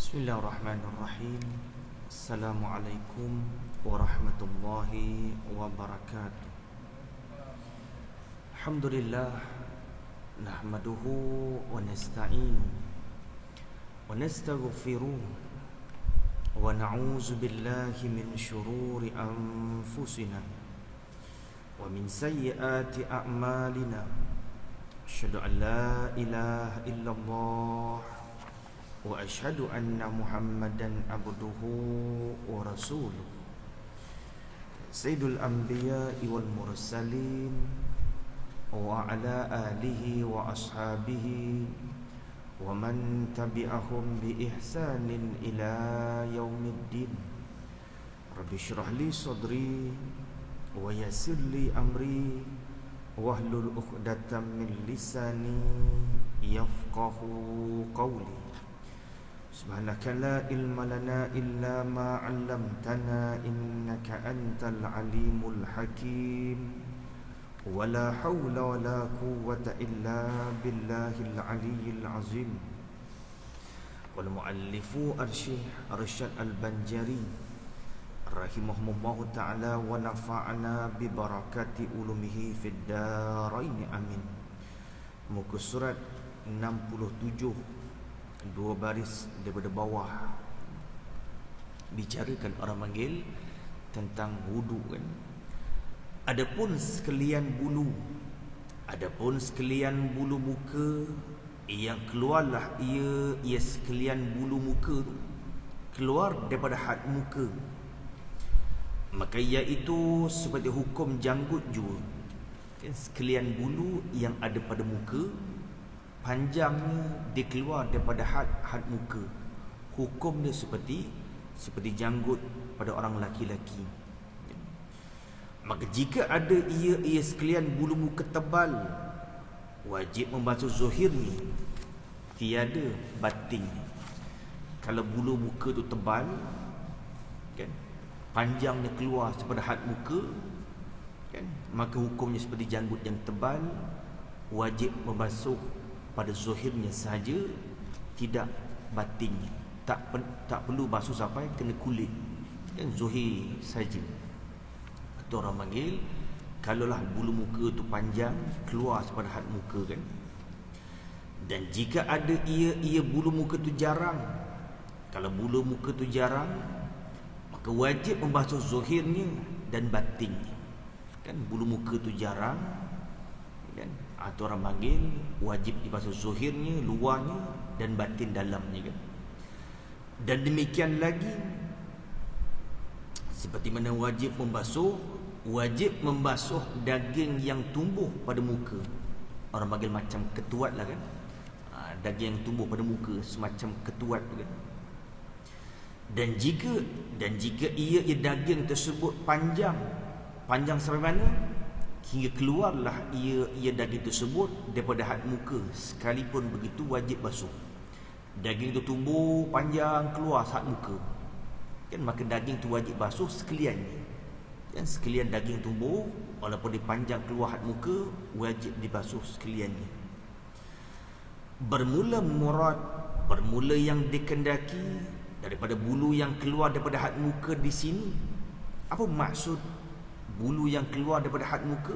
Bismillahirrahmanirrahim. Assalamualaikum warahmatullahi wabarakatuh. Alhamdulillah, nahmaduhu wa nasta'inu wa nastaghfiruh wa na'udzu billahi min syururi anfusina wa min sayyiati a'malina. Asyhadu an la ilaha illallah wa asyhadu anna Muhammadan abduhu wa rasuluh. Sayyidul anbiya'i wal mursalin wa ala alihi wa ashabihi wa man tabi'ahum bi ihsanin ila yaumiddin. Rabbi shrah li sadri wa yassir li amri wahlul 'uqdatam min lisani yafqahu qawli. Subhanaka la ilma lana illa ma 'allamtana innaka antal alimul hakim. Wala hawla wala quwwata illa billahil aliyyil azim. Wal muallifu Arsyad Al-Banjari rahimahullahu ta'ala wa nafa'ana bi barakati ulumihi fid darain amin. Muka surat 67, dua baris daripada bawah, bicarakan orang panggil tentang wudu kan. Adapun sekalian bulu muka yang keluarlah ia sekalian bulu muka tu keluar daripada had muka, maka iaitu seperti hukum janggut juga kan. Sekalian bulu yang ada pada muka, panjangnya dia keluar daripada had muka, hukum dia seperti janggut pada orang laki-laki. Maka jika ada ia sekalian bulu muka tebal, wajib membasuh zahirnya, tiada batinnya. Kalau bulu muka tu tebal kan, panjangnya keluar daripada had muka kan, maka hukumnya seperti janggut yang tebal, wajib membasuh pada zahirnya sahaja, tidak batinnya. Tak perlu basuh sampai kena kulit kan, zahir saja. Atau orang panggil kalaulah bulu muka tu panjang keluar daripada had muka kan, dan jika ada ia bulu muka tu jarang, kalau bulu muka tu jarang, maka wajib membasuh zahirnya dan batinnya kan. Bulu muka tu jarang kan, atau orang panggil wajib dibasuh zahirnya, luarnya dan batin dalamnya kan. Dan demikian lagi seperti mana wajib membasuh daging yang tumbuh pada muka. Orang panggil macam ketuat lah kan, daging yang tumbuh pada muka semacam ketuat kan. Dan jika ia daging tersebut panjang sampai mana, hingga keluarlah ia daging tersebut daripada had muka, sekalipun begitu wajib basuh. Daging itu tumbuh panjang keluar had muka kan, maka daging itu wajib basuh sekaliannya kan. Sekalian daging tumbuh walaupun dia panjang keluar had muka, wajib dibasuh sekaliannya. Bermula yang dikendaki daripada bulu yang keluar daripada had muka di sini. Apa maksud bulu yang keluar daripada had muka?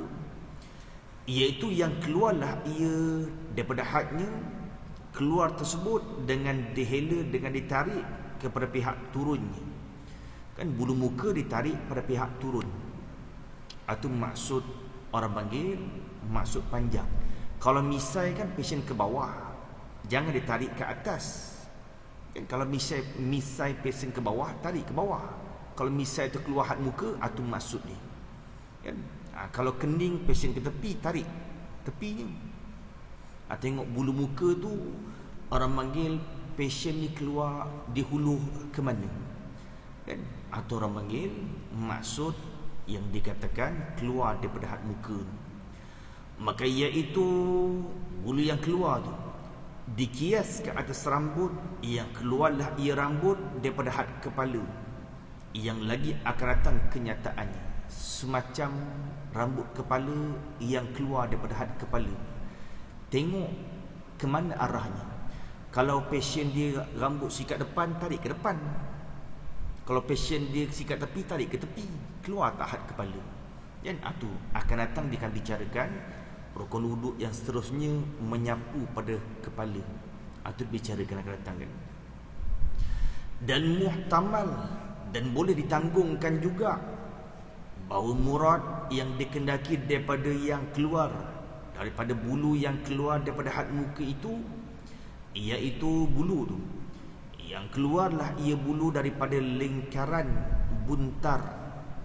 Iaitu yang keluarlah ia daripada hadnya, keluar tersebut dengan dihela, dengan ditarik kepada pihak turunnya kan. Bulu muka ditarik pada pihak turun, itu maksud orang panggil maksud panjang. Kalau misai kan passion ke bawah, jangan ditarik ke atas kan. Kalau misai passion ke bawah, tarik ke bawah. Kalau misai itu keluar had muka, itu maksud dia kan. Kalau kening passion ke tepi, tarik tepinya. Tengok bulu muka tu orang panggil passion ni keluar di hulu ke mana kan. Atau orang panggil maksud yang dikatakan keluar daripada had muka, maka iaitu bulu yang keluar tu dikias ke atas rambut, yang keluarlah ia rambut daripada had kepala, yang lagi akan datang kenyataannya semacam rambut kepala yang keluar daripada had kepala. Tengok ke mana arahnya. Kalau pasien dia rambut sikat depan, tarik ke depan. Kalau pasien dia sikat tepi, tarik ke tepi. Keluar tak had kepala. Dan itu akan datang dia akan bicarakan rukun wuduk yang seterusnya menyapu pada kepala. Itu bicarakan akan datang kan. Dan muhtamal, dan boleh ditanggungkan juga bahawa murad yang dikendaki daripada yang keluar, daripada bulu yang keluar daripada had muka itu, iaitu bulu tu yang keluarlah ia bulu daripada lingkaran buntar.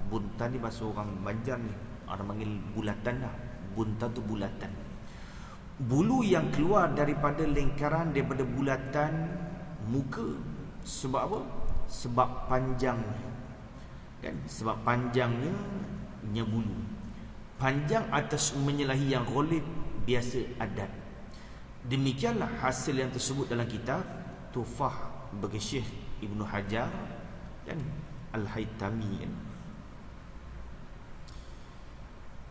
Buntar ni bahasa orang Banjar ni, orang panggil bulatan lah. Buntar tu bulatan. Bulu yang keluar daripada lingkaran, daripada bulatan muka. Sebab apa? Sebab panjangnya kan? Sebab panjangnya bulu. Panjang atas menyalahi yang ghalib, biasa adat. Demikianlah hasil yang tersebut dalam kitab Tuhfah bagi Syekh Ibnu Hajar dan Al-Haytami kan?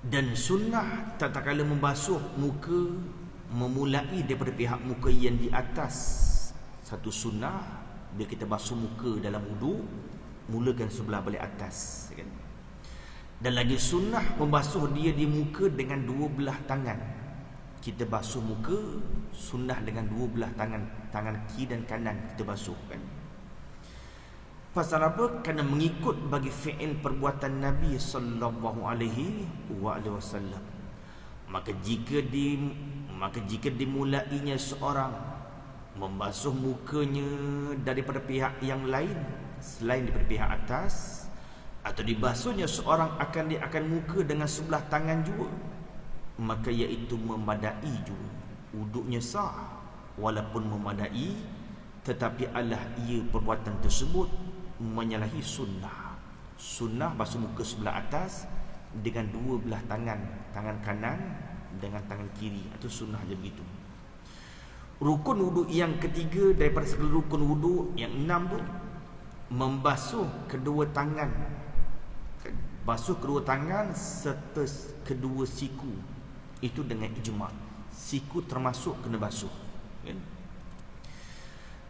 Dan sunnah tatkala membasuh muka memulai daripada pihak muka yang di atas. Satu sunnah bila kita basuh muka dalam wudu, mulakan sebelah balik atas kan? Dan lagi sunnah membasuh dia di muka dengan dua belah tangan. Kita basuh muka sunnah dengan dua belah tangan, tangan kiri dan kanan kita basuh kan. Pasal apa? Kerana mengikut bagi fi'il perbuatan Nabi sallallahu alaihi wasallam. Maka jika dimulainya seorang membasuh mukanya daripada pihak yang lain selain daripada pihak atas, atau dibasuhnya seorang akan muka dengan sebelah tangan juga, maka iaitu memadai juga. Wuduknya sah walaupun memadai, tetapi Allah ia perbuatan tersebut menyalahi sunnah. Sunnah basuh muka sebelah atas dengan dua belah tangan, tangan kanan dengan tangan kiri. Itu sunnah je begitu. Rukun wuduk yang ketiga daripada segala rukun wuduk yang 6 tu, membasuh kedua tangan. Basuh kedua tangan serta kedua siku. Itu dengan ijma'. Siku termasuk kena basuh kan?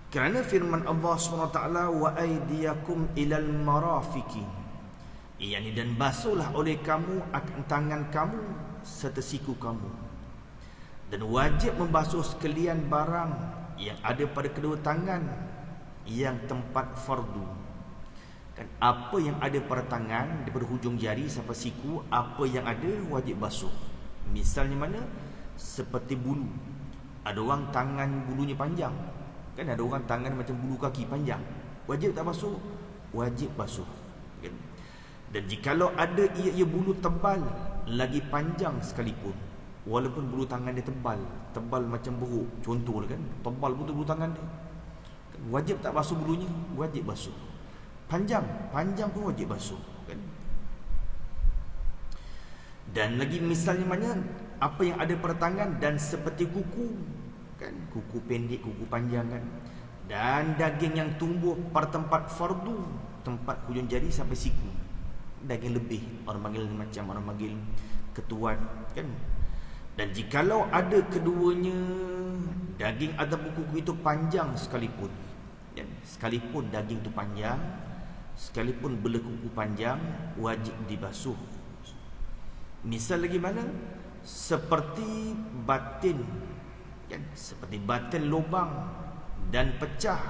Kerana firman Allah SWT, wa aydiyakum ilal marafiqi, yakni dan basuhlah oleh kamu akan tangan kamu serta siku kamu. Dan wajib membasuh sekalian barang yang ada pada kedua tangan yang tempat fardu kan? Apa yang ada pada tangan daripada hujung jari sampai siku, apa yang ada wajib basuh. Misalnya mana? Seperti bulu. Ada orang tangan bulunya panjang kan, ada orang tangan macam bulu kaki panjang. Wajib tak basuh? Wajib basuh kan? Dan jikalau ada ia bulu tebal lagi panjang sekalipun, walaupun bulu tangan dia tebal macam beruk, contoh kan, tebal betul bulu tangan dia, wajib tak basuh bulunya? Wajib basuh. Panjang pun wajib basuh kan? Dan lagi misalnya mana, apa yang ada pada tangan dan seperti kuku kan, kuku pendek, kuku panjang kan, dan daging yang tumbuh pada tempat fardu, tempat hujung jari sampai siku, daging lebih, orang panggil macam orang panggil ketuan kan. Dan jikalau ada keduanya, daging ataupun kuku itu panjang sekalipun kan? Sekalipun daging itu panjang, sekalipun bela kuku panjang, wajib dibasuh. Misal lagi mana? Seperti batin kan? Seperti batin lubang dan pecah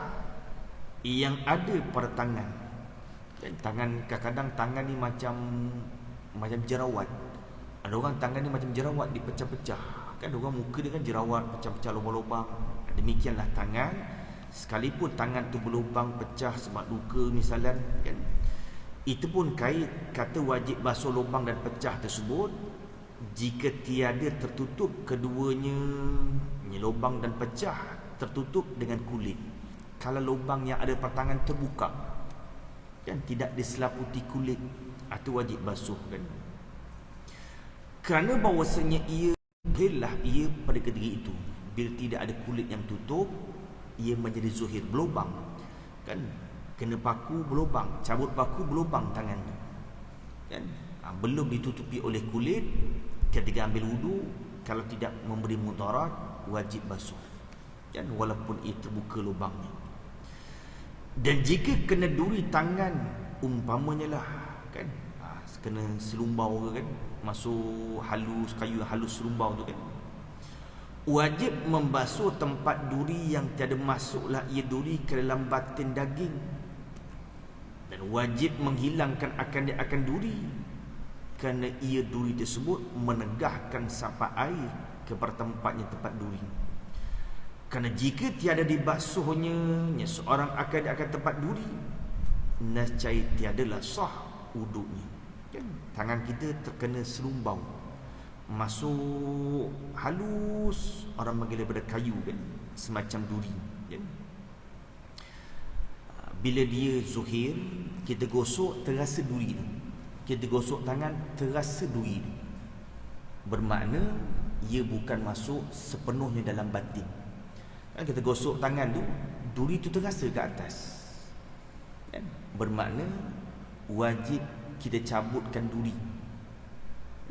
yang ada pada tangan kan? Tangan, kadang-kadang tangan ni macam jerawat. Ada orang tangan ni macam jerawat, dipecah-pecah kan. Orang muka dia kan jerawat, pecah-pecah lubang-lubang. Demikianlah tangan, sekalipun tangan tu berlubang, pecah sebab luka misalan kan, itu pun kata wajib basuh lubang dan pecah tersebut jika tiada tertutup keduanya, lubang dan pecah tertutup dengan kulit. Kalau lubang yang ada pada tangan terbuka kan, tidak diselaputi kulit, itu wajib basuh kan. Kerana bahawasanya ia pada ketika itu, bila tidak ada kulit yang tutup, ia menjadi zuhir, berlubang kan. Kena paku berlubang, cabut paku berlubang tangan kan? Belum ditutupi oleh kulit, ketika ambil wudu, kalau tidak memberi mudarat, wajib basuh. kan, walaupun ia terbuka lubangnya. Dan jika kena duri tangan, umpamanya lah kan, kena selumbau ke kan, masuk halus, kayu halus selumbau tu kan, wajib membasuh tempat duri yang tiada masuklah ia duri ke dalam batin daging, dan wajib menghilangkan akan duri, kerana ia duri tersebut menegahkan sapak air kepada tempatnya tempat duri. Kerana jika tiada dibasuhnya seorang akan tempat duri, nescaya tiadalah sah wuduknya. Kan? Tangan kita terkena selumbau, masuk halus, orang panggil daripada kayu kan, semacam duri kan? Bila dia zuhir, kita gosok terasa duri tu. Kita gosok tangan terasa duri tu. Bermakna ia bukan masuk sepenuhnya dalam batin. Kita gosok tangan tu, duri tu terasa ke atas kan? Bermakna wajib kita cabutkan duri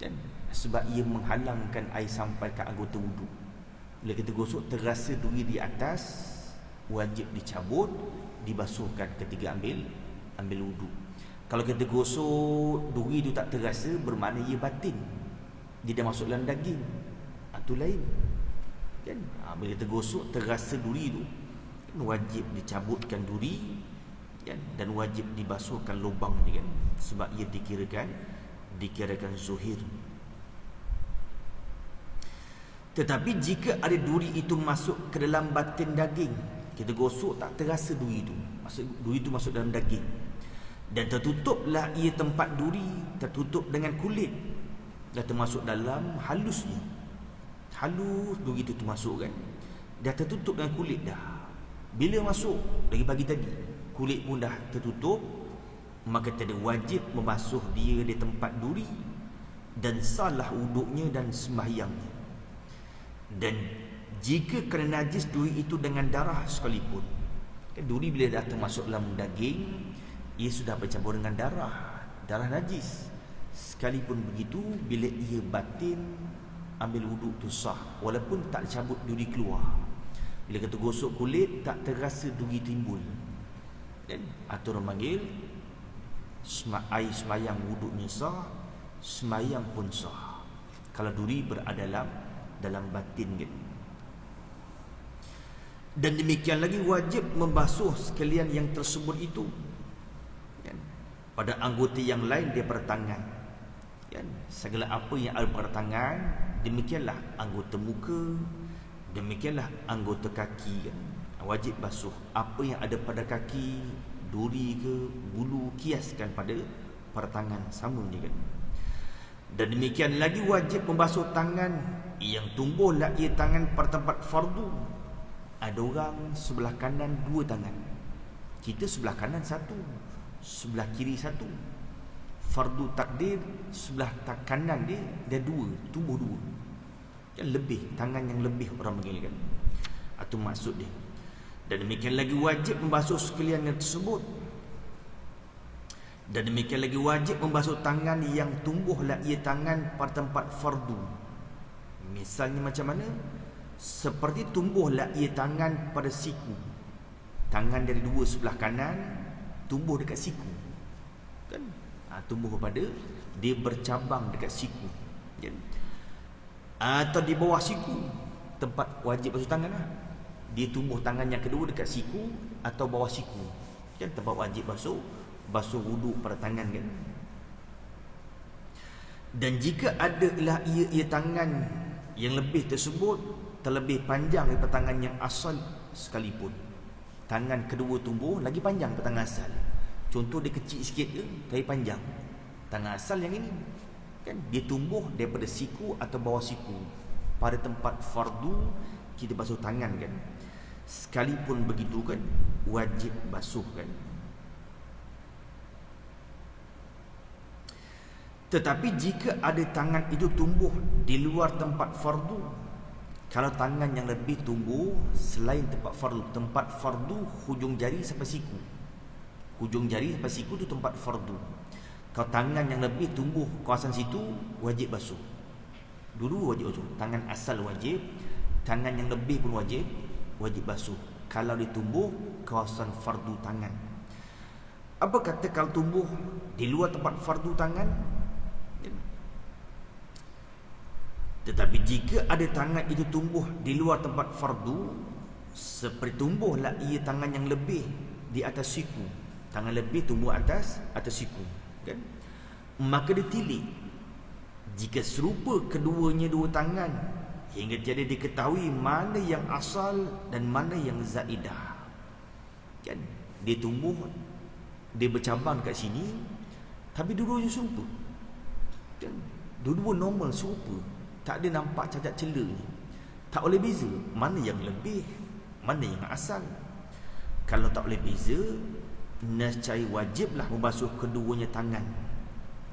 kan? Sebab ia menghalangkan air sampai ke anggota wuduk. Bila kita gosok terasa duri di atas, wajib dicabut, dibasuhkan ketika ambil wuduk. Kalau kita gosok duri tu tak terasa, bermakna ia batin, dia dah masuk dalam daging, itu lain kan? Bila kita gosok terasa duri tu, wajib dicabutkan duri kan? Dan wajib dibasuhkan lubang ni kan? Sebab ia dikirakan zuhir. Tetapi jika ada duri itu masuk ke dalam batin daging, kita gosok tak terasa duri tu, duri tu masuk dalam daging, dan tertutuplah ia tempat duri, tertutup dengan kulit, dah termasuk dalam halusnya, halus duri itu termasuk kan, dah tertutup dengan kulit dah. Bila masuk lagi pagi tadi, kulit pun dah tertutup, maka tiada wajib membasuh dia di tempat duri, dan salah wuduknya dan sembahyangnya. Dan jika kena najis duri itu dengan darah sekalipun, kan duri bila dah termasuk dalam daging, ia sudah bercampur dengan darah najis. Sekalipun begitu, bila ia batin, ambil wuduk tu sah, walaupun tak cabut duri keluar. Bila kita gosok kulit, tak terasa duri timbul, dan atau orang panggil air semayang wuduknya sah, semayang pun sah kalau duri berada dalam batin kan. Dan demikian lagi wajib membasuh sekalian yang tersebut itu kan, pada anggota yang lain daripada tangan kan. Segala apa yang ada pada tangan, demikianlah anggota muka, demikianlah anggota kaki kan, wajib basuh. Apa yang ada pada kaki, duri ke bulu, kiaskan pada tangan, sama je kan. Dan demikian lagi wajib membasuh tangan yang tumbuhlah ia tangan pada tempat fardu. Ada orang sebelah kanan dua tangan, kita sebelah kanan satu, sebelah kiri satu. Fardu takdir, sebelah kanan dia dua, tumbuh dua kan, lebih, tangan yang lebih orang panggil kan, itu maksud dia. Dan demikian lagi wajib membasuh sekalian yang tersebut. Dan demikian lagi wajib membasuh tangan yang tumbuhlah ia tangan pada tempat fardu. Misalnya macam mana? Seperti tumbuhlah ia tangan pada siku. Tangan dari dua sebelah kanan tumbuh dekat siku kan? Tumbuh pada, dia bercabang dekat siku kan? Atau di bawah siku, tempat wajib basuh tangan lah. Dia tumbuh tangan yang kedua dekat siku atau bawah siku kan, tempat wajib basuh wuduk pada tangan kan. Dan jika adalah ia tangan yang lebih tersebut terlebih panjang daripada tangan yang asal sekalipun, tangan kedua tumbuh lagi panjang daripada tangan asal. Contoh dia kecil sikit ke, tapi panjang. Tangan asal yang ini kan, dia tumbuh daripada siku atau bawah siku. Pada tempat fardu kita basuh tangan kan, sekalipun begitu kan, wajib basuh kan. Tetapi jika ada tangan itu tumbuh di luar tempat fardu, kalau tangan yang lebih tumbuh selain tempat fardu hujung jari sampai siku, hujung jari sampai siku tu tempat fardu. Kalau tangan yang lebih tumbuh kawasan situ, wajib basuh. Dulu wajib basuh, tangan asal wajib, tangan yang lebih pun wajib wajib basuh kalau ditumbuh kawasan fardu tangan. Apa kata kalau tumbuh di luar tempat fardu tangan? Tetapi jika ada tangan itu tumbuh di luar tempat fardu, seperti tumbuhlah ia tangan yang lebih di atas siku. Tangan lebih tumbuh atas siku, kan? Maka ditilik. Jika serupa keduanya dua tangan hingga tiada diketahui mana yang asal dan mana yang zaidah, kan? Dia tumbuh, dia bercabang kat sini, tapi dua-duanya serupa, kan? Dua-dua normal serupa, tak ada nampak cacat celah ni. Tak boleh beza mana yang lebih, mana yang asal. Kalau tak boleh beza, nescaya wajiblah membasuh keduanya tangan,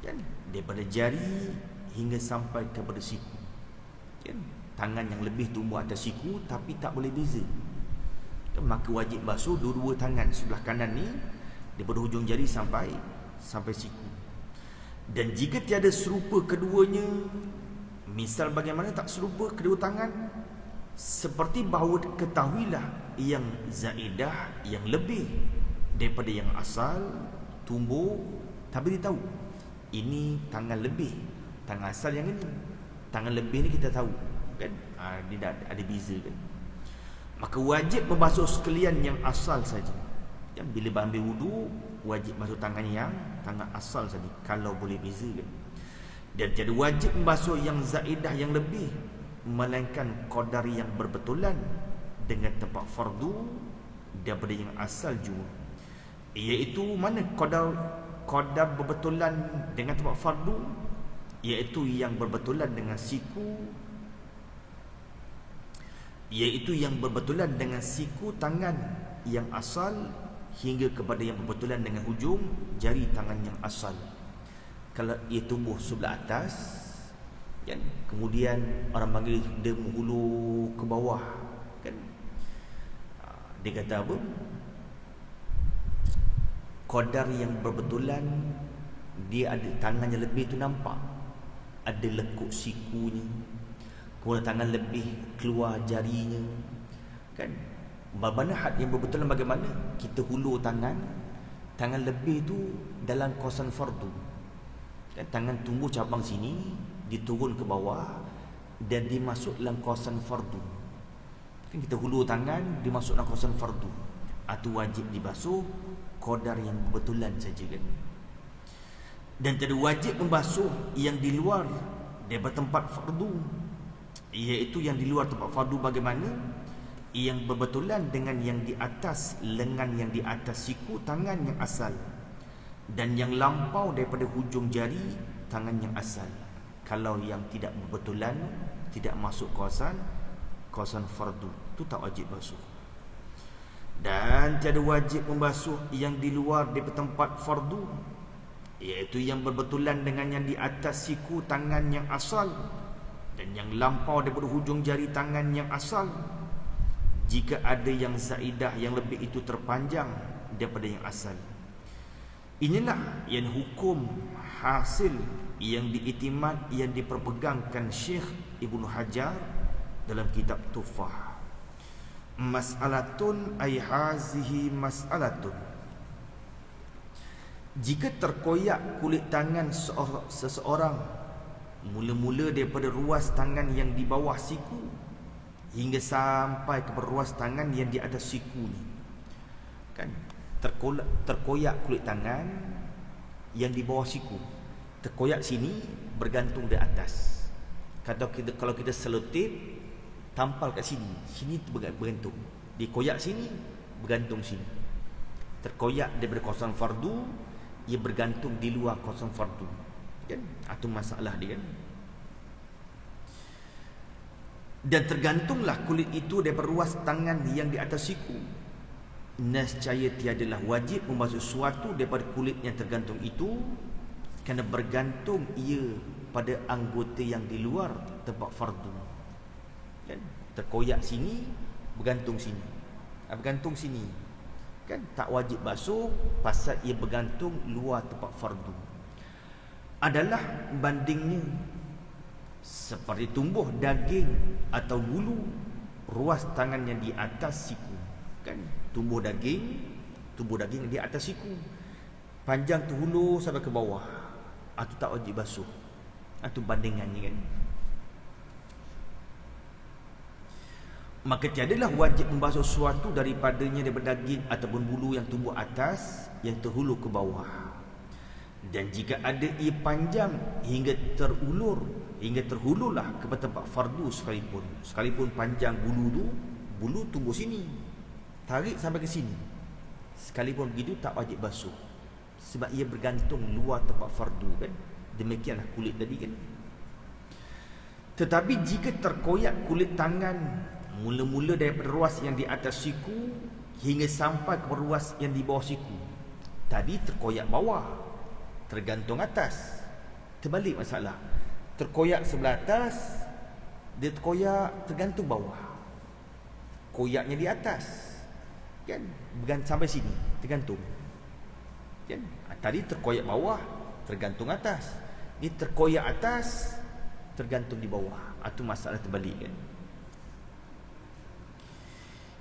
kan? Daripada jari hingga sampai kepada siku, kan? Tangan yang lebih tumbuh atas siku tapi tak boleh beza, kan? Maka wajib basuh dua-dua tangan sebelah kanan ni daripada hujung jari sampai siku. Dan jika tiada serupa keduanya, misal bagaimana tak serupa kedua tangan, seperti bahawa ketahuilah yang zaidah, yang lebih daripada yang asal tumbuh, tapi dia tahu ini tangan lebih, tangan asal yang ini. Tangan lebih ni kita tahu, kan? Dia dah ada beza, kan? Maka wajib membasuh sekalian yang asal saja, kan? Bila ambil wudu, wajib basuh tangan asal saja kalau boleh beza, kan? Dan tiada wajib membasuh yang zaidah, yang lebih, melainkan qadar yang berbetulan dengan tempat fardu daripada yang asal juga. Iaitu mana qadar berbetulan dengan tempat fardu? Iaitu yang berbetulan dengan siku, tangan yang asal hingga kepada yang berbetulan dengan hujung jari tangan yang asal. Kalau ia tumbuh sebelah atas, kan? Kemudian orang panggil dia menghulu ke bawah, kan? Dia kata apa? Qadar yang berbetulan, dia ada tangannya lebih tu nampak, ada lekuk sikunya, kemudian tangan lebih keluar jarinya, kan? Mana had yang berbetulan bagaimana? Kita hulur tangan lebih tu dalam kawasan fardu, kan? Tangan tumbuh cabang sini, diturun ke bawah dan dimasuk dalam kawasan fardu, kan? Kita hulur tangan, dimasuk dalam kawasan fardu, itu wajib dibasuh qadar yang berbetulan saja, kan? Dan tidak wajib membasuh yang di luar daripada tempat fardu, iaitu yang di luar tempat fardu bagaimana? Yang berbetulan dengan yang di atas lengan, yang di atas siku tangan yang asal, dan yang lampau daripada hujung jari tangan yang asal. Kalau yang tidak berbetulan, tidak masuk kawasan fardu, itu tak wajib basuh. Dan tiada wajib membasuh yang di luar daripada tempat fardu, iaitu yang berbetulan dengan yang di atas siku tangan yang asal dan yang lampau daripada hujung jari tangan yang asal, jika ada yang zaidah, yang lebih itu terpanjang daripada yang asal. Inilah yang hukum hasil yang diiktimad, yang diperpegangkan Syekh Ibnu Hajar dalam kitab Tuhfah. Mas'alatun ay hazihi mas'alatun. Jika terkoyak kulit tangan seseorang mula-mula daripada ruas tangan yang di bawah siku hingga sampai ke ruas tangan yang di atas siku ni, kan? Terkoyak kulit tangan yang di bawah siku, terkoyak sini bergantung di atas. Kalau kita selotip, tampal kat sini bergantung. Dikoyak sini, bergantung sini. Terkoyak daripada kawasan fardu, ia bergantung di luar kawasan fardu, kan? Itu masalah dia, kan? Dan tergantunglah kulit itu daripada ruas tangan yang di atas siku, nescaya tiadalah wajib membasuh sesuatu daripada kulit yang tergantung itu, kerana bergantung ia pada anggota yang di luar tempat fardu, kan? Terkoyak sini, bergantung sini, kan? Tak wajib basuh pasal ia bergantung luar tempat fardu. Adalah bandingnya seperti tumbuh daging atau bulu ruas tangan yang di atas siku. Kan tumbuh daging di atas siku. Panjang tu hulu sampai ke bawah. Itu tak wajib basuh. Itu bandingannya kan. Maka tiadalah wajib membasuh sesuatu daripadanya daripada daging ataupun bulu yang tumbuh atas yang terhulu ke bawah. Dan jika ada ia panjang hingga terhululah ke tempat fardu sekalipun panjang bulu tumbuh sini, tarik sampai ke sini, sekalipun begitu tak wajib basuh, sebab ia bergantung luar tempat fardu kan. Demikianlah kulit tadi kan. Tetapi jika terkoyak kulit tangan mula-mula daripada ruas yang di atas siku hingga sampai ke ruas yang di bawah siku, tadi terkoyak bawah, tergantung atas. Terbalik masalah. Terkoyak sebelah atas, dia terkoyak tergantung bawah. Koyaknya di atas. Kan? Sampai sini, tergantung. Kan? Tadi terkoyak bawah, tergantung atas. Ini terkoyak atas, tergantung di bawah. Itu masalah terbalik kan.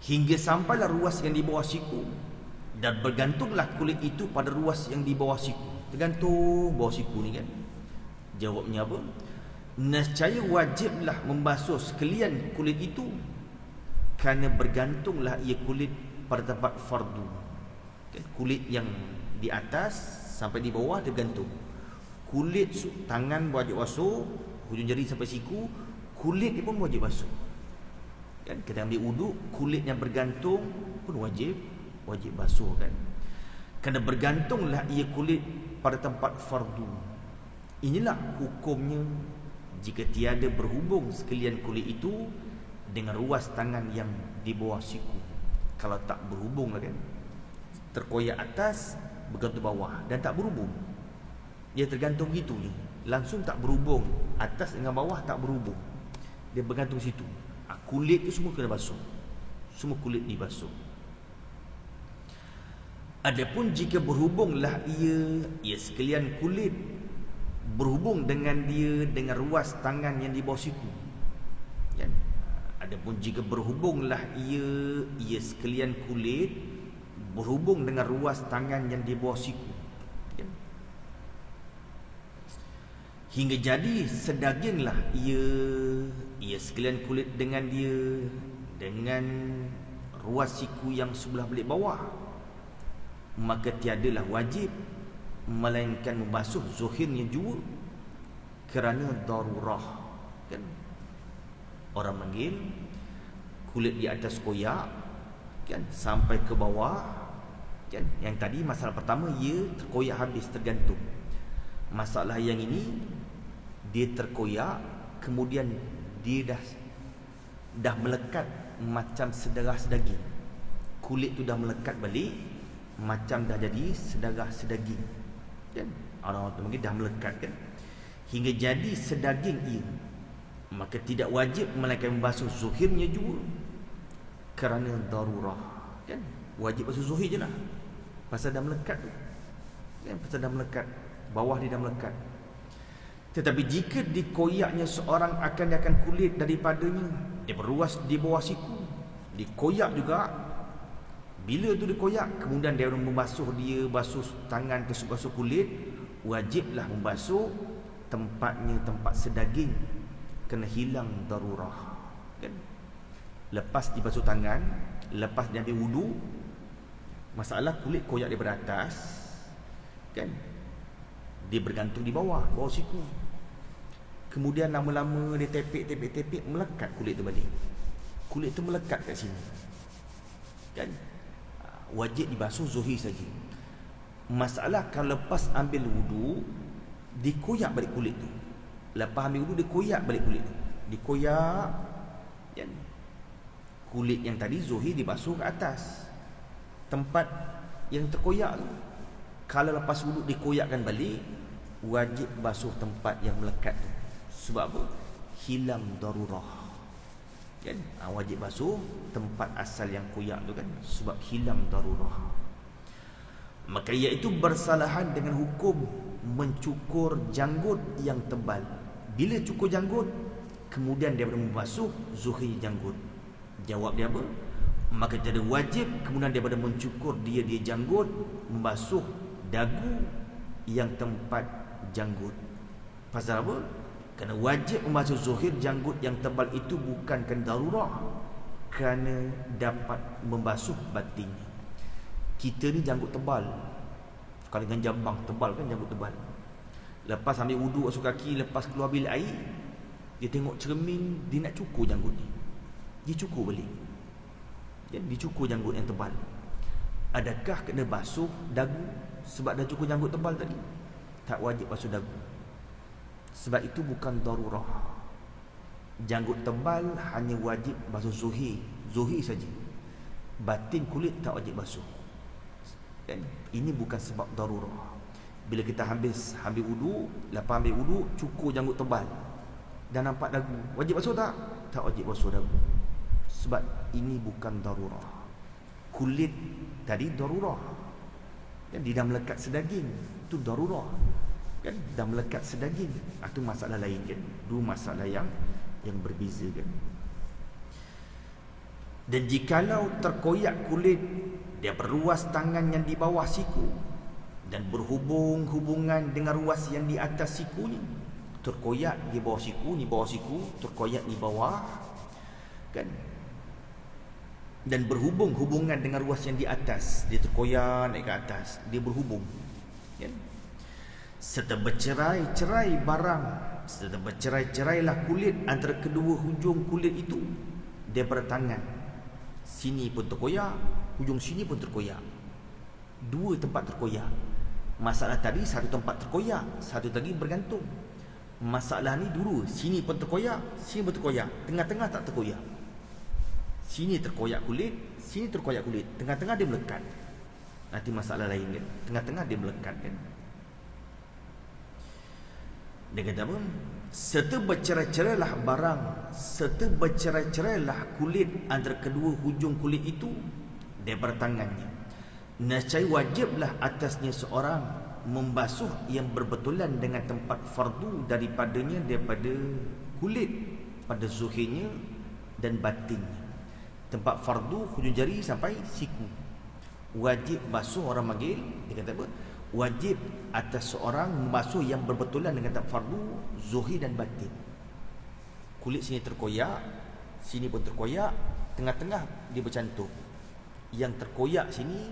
Hingga sampailah ruas yang di bawah siku, dan bergantunglah kulit itu pada ruas yang di bawah siku. Tergantung bawah siku ni kan. Jawabnya apa? Nescaya wajiblah membasuh sekalian kulit itu, kerana bergantunglah ia kulit pada tempat fardu. Kulit yang di atas sampai di bawah tergantung. Kulit tangan wajib basuh, hujung jari sampai siku, kulit dia pun wajib basuh. Kan kita ambil wuduk, kulit yang bergantung pun wajib basuh kan. Kerana bergantunglah ia kulit pada tempat fardu. Inilah hukumnya jika tiada berhubung sekalian kulit itu dengan ruas tangan yang di bawah siku. Kalau tak berhubung lah kan, terkoyak atas bergantung bawah dan tak berhubung, dia tergantung gitu je, langsung tak berhubung, atas dengan bawah tak berhubung, dia bergantung situ. Kulit tu semua kena basuh, semua kulit dibasuh. Adapun jika berhubunglah ia sekalian kulit berhubung dengan ruas tangan yang di bawah siku. Kan? Adapun jika berhubunglah ia sekalian kulit berhubung dengan ruas tangan yang di bawah siku. Kan? Hingga jadi sedaginglah ia sekalian kulit dengan ruas siku yang sebelah belik bawah, maka tiadalah wajib melainkan membasuh zuhirnya juga kerana darurah. Kan? Orang panggil kulit di atas koyak kan sampai ke bawah kan. Yang tadi masalah pertama ia terkoyak habis tergantung. Masalah yang ini dia terkoyak kemudian dia dah melekat macam sedarah sedaging. Kulit tu dah melekat balik macam dah jadi sedarah sedaging. Kan? Orang tu mungkin dah melekat kan. Hingga jadi sedaging ia, maka tidak wajib melainkan membasuh zuhirnya juga kerana darurah. Kan? Wajib basuh zuhir je lah, pasal dah melekat tu. Kan? Pasal dah melekat, bawah dia dah melekat. Tetapi jika dikoyaknya seorang akan kulit daripadanya, dia berruas di bawah siku, dikoyak juga. Bila tu dikoyak, kemudian dia membasuh, dia basuh tangan ke basuh kulit, wajiblah membasuh tempatnya, tempat sedaging, kena hilang darurah. Kan? Lepas dibasuh tangan, lepas dia ambil wudu, masalah kulit koyak daripada atas, kan? Dia bergantung di bawah siku. Kemudian lama-lama dia tepik, melekat kulit tu balik. Kulit tu melekat kat sini. Kan? Wajib dibasuh zuhir saja. Masalah kalau lepas ambil wudu, dikoyak balik kulit tu. Lepas ambil wudu, dikoyak balik kulit tu. Dikoyak, kan? Kulit yang tadi zuhir dibasuh ke atas. Tempat yang terkoyak tu, kalau lepas wudu dikoyakkan balik, wajib basuh tempat yang melekat tu. Sebab apa? Hilang darurah. Kan? Wajib basuh tempat asal yang koyak tu kan, sebab hilang darurah. Maka iaitu bersalahan dengan hukum mencukur janggut yang tebal. Bila cukur janggut, kemudian dia membasuh zuhir janggut. Jawab dia apa? Maka kita ada wajib kemudian daripada mencukur dia janggut, membasuh dagu yang tempat janggut. Pasal apa? Kerana wajib membasuh zuhir janggut yang tebal itu bukan kerana darurah, kerana dapat membasuh batinnya. Kita ni janggut tebal, kalau dengan jambang tebal kan, janggut tebal. Lepas ambil wuduk basuh kaki, lepas keluar bil air, dia tengok cermin, dia nak cukur janggut ni, dia cukur balik. Dia dicukur janggut yang tebal. Adakah kena basuh dagu sebab dah cukur janggut tebal tadi? Tak wajib basuh dagu. Sebab itu bukan darurah. Janggut tebal hanya wajib basuh zuhir, zuhir saja. Batin kulit tak wajib basuh. Dan ini bukan sebab darurah. Bila kita ambil wudu, lepas ambil wudu cukur janggut tebal dan nampak dagu, wajib basuh tak? Tak wajib basuh dagu. Sebab ini bukan darurah. Kulit tadi darurah. Dan dia dah melekat sedaging, itu darurah. Kan dah melekat sedaging, itu masalah lain kan. Dua masalah yang berbeza kan. Dan jikalau terkoyak kulit dia berruas tangan yang di bawah siku dan berhubungan dengan ruas yang di atas sikunya, terkoyak di bawah siku, ni bawah siku, terkoyak di bawah kan, dan berhubungan dengan ruas yang di atas, dia terkoyak naik ke atas, dia berhubung kan? Serta bercerai-cerai barang, serta bercerai-cerailah kulit antara kedua hujung kulit itu daripada tangan. Sini pun terkoyak, hujung sini pun terkoyak. Dua tempat terkoyak. Masalah tadi satu tempat terkoyak, satu lagi bergantung. Masalah ni dulu, sini pun terkoyak, sini pun terkoyak, tengah-tengah tak terkoyak. Sini terkoyak kulit, sini terkoyak kulit, tengah-tengah dia melekat. Nanti masalah lain kan, tengah-tengah dia melekat kan. Dia kata apa? Serta bercerai-cerailah barang, serta bercerai-cerailah kulit antara kedua hujung kulit itu daripada tangannya. Nescaya wajiblah atasnya seorang membasuh yang berbetulan dengan tempat fardu daripadanya, daripada kulit pada zuhirnya dan batinnya. Tempat fardu hujung jari sampai siku, wajib basuh. Orang panggil, dia kata apa? Wajib atas seorang membasuh yang berbetulan dengan tempat fardu, zuhir dan batin. Kulit sini terkoyak, sini pun terkoyak, tengah-tengah dia bercantum. Yang terkoyak sini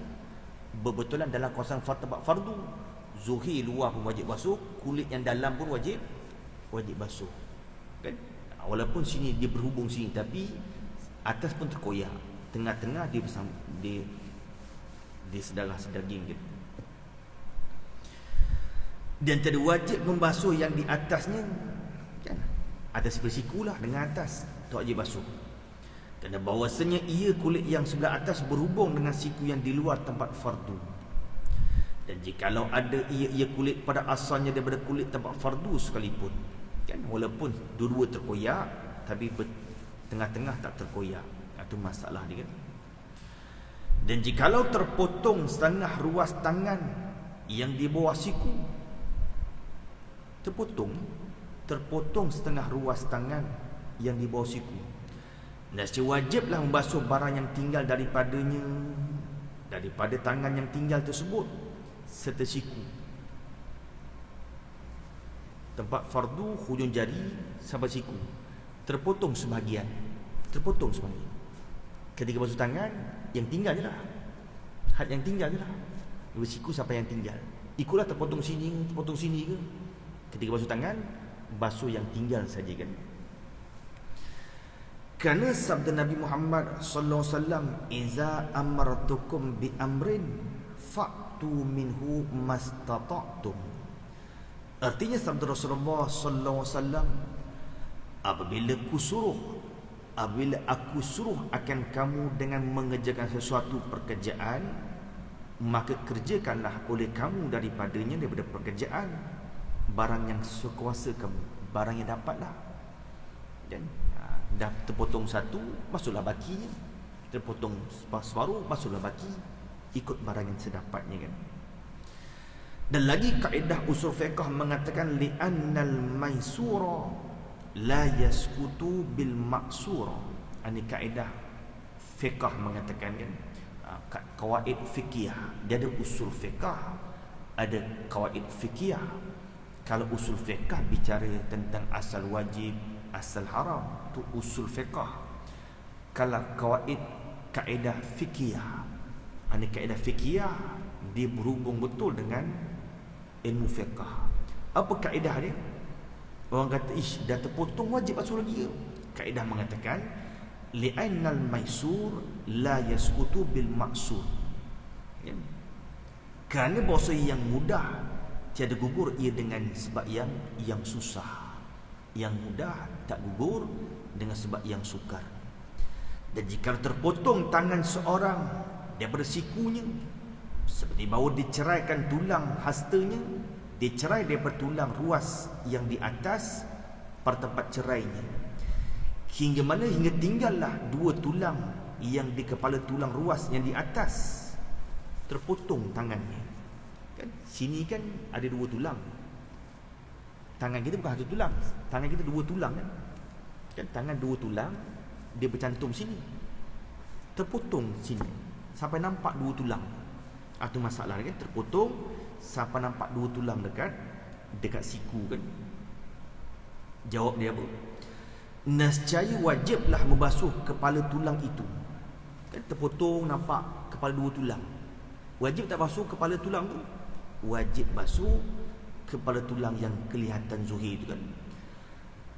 berbetulan dalam kawasan tempat fardu, zuhir luar pun wajib basuh, kulit yang dalam pun wajib basuh kan? Walaupun sini dia berhubung sini, tapi atas pun terkoyak, tengah-tengah dia bersama, dia sedarah sedaging gitu. Dan tidak wajib membasuh yang di atasnya kan? Atas bersiku lah dengan atas tak wajib basuh. Kerana bahawasanya ia kulit yang sebelah atas berhubung dengan siku yang di luar tempat fardu. Dan jikalau ada ia kulit pada asalnya daripada kulit tempat fardu sekalipun kan, walaupun dua-dua terkoyak tapi tengah-tengah tak terkoyak, itu masalah dia kan. Dan jikalau terpotong setengah ruas tangan yang di bawah siku, terpotong setengah ruas tangan yang di bawah siku, nescaya wajiblah membasuh barang yang tinggal daripada tangan yang tinggal tersebut serta siku. Tempat fardu hujung jari sampai siku, terpotong sebahagian. Ketika basuh tangan, yang tinggal je lah, had yang tinggal je lah, dari siku sampai yang tinggal. Ikutlah terpotong sini ke. Ketika basuh tangan, basuh yang tinggal saja kan. Kerana sabda Nabi Muhammad sallallahu alaihi wasallam, "Iza amartukum bi amrin fa'tu minhu mastata'tum." Artinya sabda Rasulullah sallallahu alaihi wasallam, apabila aku suruh akan kamu dengan mengerjakan sesuatu pekerjaan, maka kerjakanlah oleh kamu daripadanya, daripada pekerjaan, barang yang sekuasa kamu, barang yang dapatlah. Dan dah terpotong satu, basuhlah bakinya. Terpotong separuh, basuhlah baki, ikut barang yang sedapatnya kan. Dan lagi kaedah usul fiqh mengatakan li'annal maisura la yaskutu bil maksura. Ini kaedah fiqh mengatakan kan, qawaid fiqhiyah, dia ada usul fiqh, ada qawaid fiqhiyah. Kalau usul fiqh bicara tentang asal wajib, asal haram, tu usul fiqh. Kalau qawaid kaedah fiqhiyah, kaedah fiqhiyah dia berhubung betul dengan ilmu fiqh. Apa kaedah dia? Orang kata dah terpotong wajib basuh lagi ke? Kaedah mengatakan li'annal maisur la yasqutu bil maksur, ya? Kerana bahasa yang mudah tiada gugur ia dengan sebab yang susah. Yang mudah tak gugur dengan sebab yang sukar. Dan jika terpotong tangan seorang daripada sikunya, seperti bahawa diceraikan tulang hastanya, dicerai daripada tulang ruas yang di atas pada tempat cerainya, hingga mana hingga tinggallah dua tulang yang di kepala tulang ruas yang di atas, terpotong tangannya. Kan sini kan ada dua tulang. Tangan kita bukan satu tulang, tangan kita dua tulang kan. Kan tangan dua tulang, dia bercantum sini, terpotong sini sampai nampak dua tulang. Itu masalah kan, terpotong sampai nampak dua tulang dekat siku kan. Jawab dia apa? Nescaya wajiblah membasuh kepala tulang itu. Kan terpotong nampak kepala dua tulang. Wajib tak basuh kepala tulang tu? Wajib basuh kepala tulang yang kelihatan zuhir itu kan.